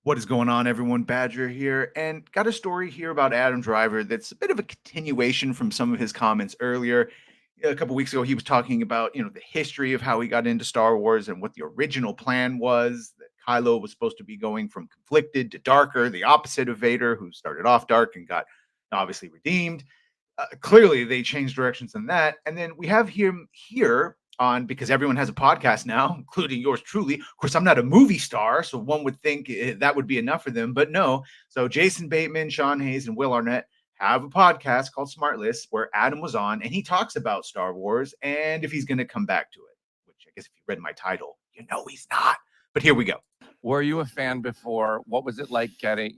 What is going on, everyone? Badger here, and got a story here about Adam Driver that's a bit of a continuation from some of his comments earlier. A couple weeks ago, he was talking about the history of how he got into Star Wars and what the original plan was. That Kylo was supposed to be going from conflicted to darker, the opposite of Vader, who started off dark and got obviously redeemed. Clearly, they changed directions in that, and then we have him here on because everyone has a podcast now, including yours truly. Of course, I'm not a movie star, so one would think that would be enough for them, but no. So Jason Bateman, Sean Hayes, and Will Arnett have a podcast called Smart List where Adam was on, and he talks about Star Wars and if he's going to come back to it. Which I guess if you read my title, he's not. But here we go. Were you a fan before? What was it like getting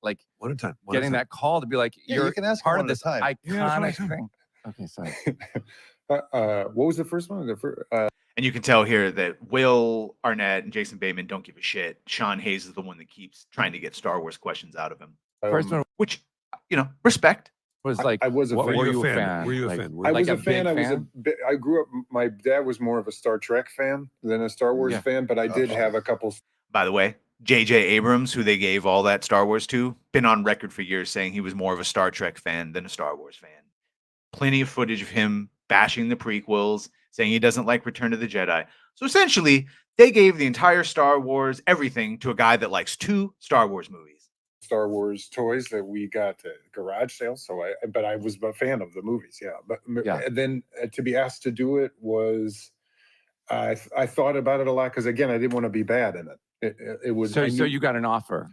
like One at a time. getting that call to be like, Yeah, you're you can ask part one of at a this time. iconic thing? Okay, sorry. What was the first one? And you can tell here that Will Arnett and Jason Bateman don't give a shit. Sean Hayes is the one that keeps trying to get Star Wars questions out of him, First one which, respect. was I- like, I was a what fan. were you a fan? Were you a Like, fan? I like was a big fan. I grew up. My dad was more of a Star Trek fan than a Star Wars Yeah. fan, but I did have a couple. By the way, J.J. Abrams, who they gave all that Star Wars to, been on record for years saying he was more of a Star Trek fan than a Star Wars fan. Plenty of footage of him bashing the prequels, saying he doesn't like Return of the Jedi. So essentially, they gave the entire Star Wars everything to a guy that likes 2 Star Wars movies. Star Wars toys that we got at garage sales. But I was a fan of the movies. Yeah. Yeah. And then to be asked to do it was, I thought about it a lot because again, I didn't want to be bad in it. It was So I knew- you got an offer.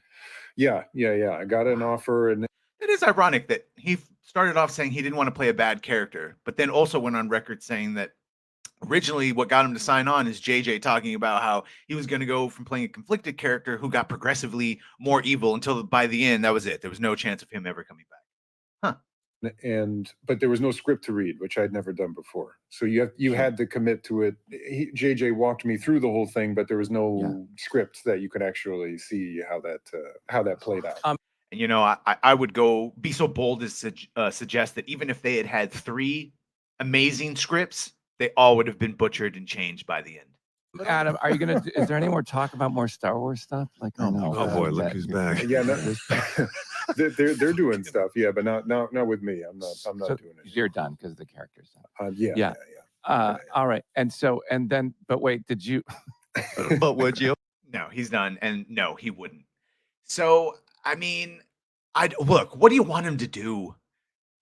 yeah. I got an offer and It is ironic that he started off saying he didn't want to play a bad character, but then also went on record saying that originally what got him to sign on is JJ talking about how he was going to go from playing a conflicted character who got progressively more evil until by the end, that was it. There was no chance of him ever coming back. but there was no script to read, which I'd never done before. So you had to commit to it. JJ walked me through the whole thing, but there was no script that you could actually see how that played out. And I would go be so bold as to suggest that even if they had had 3 amazing scripts, they all would have been butchered and changed by the end. Adam, are you gonna? Is there any more talk about more Star Wars stuff? Like, I know. Oh boy, look who's back. Yeah, they're doing stuff. Yeah, but not with me. I'm not So doing it. you're done because of the character stuff. Yeah. All right. And then, but wait, did you? But would you? No, he's done. And no, he wouldn't. So, I mean, look, what do you want him to do?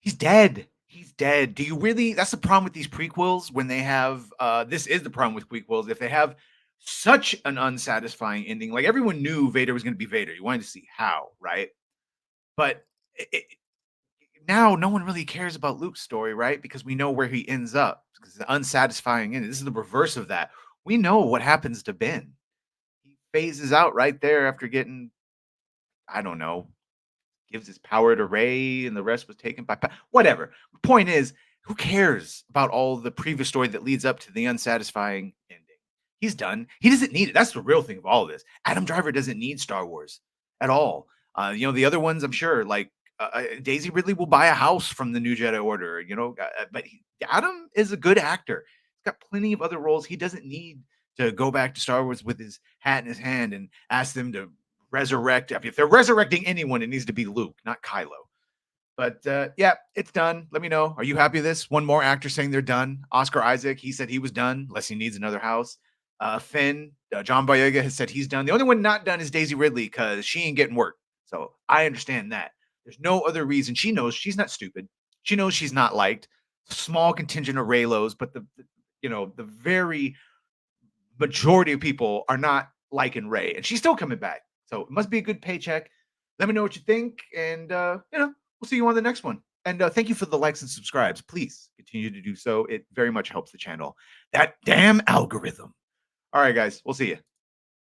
He's dead. He's dead. Do you really? That's the problem with these prequels when they have, this is the problem with prequels. If they have such an unsatisfying ending, like everyone knew Vader was going to be Vader. You wanted to see how, right? But now no one really cares about Luke's story, right? Because we know where he ends up. Because the unsatisfying ending. This is the reverse of that. We know what happens to Ben. He phases out right there after getting, I don't know, gives his power to Rey, and the rest was taken by whatever. The point is, who cares about all the previous story that leads up to the unsatisfying ending? He's done. He doesn't need it. That's the real thing of all of this. Adam Driver doesn't need Star Wars at all. The other ones, I'm sure, like Daisy Ridley will buy a house from the New Jedi Order, but Adam is a good actor. He's got plenty of other roles. He doesn't need to go back to Star Wars with his hat in his hand and ask them to resurrect. If they're resurrecting anyone, it needs to be Luke, not Kylo. But yeah, it's done. Let me know. Are you happy with this? One more actor saying they're done. Oscar Isaac, he said he was done, unless he needs another house. Finn, John Boyega has said he's done. The only one not done is Daisy Ridley because she ain't getting work. So I understand that. There's no other reason. She knows she's not stupid. She knows she's not liked. Small contingent of Raylos, but the very majority of people are not liking Rey, and she's still coming back. So it must be a good paycheck. Let me know what you think, and we'll see you on the next one. And thank you for the likes and subscribes. Please continue to do so. It very much helps the channel. That damn algorithm. All right, guys, we'll see you.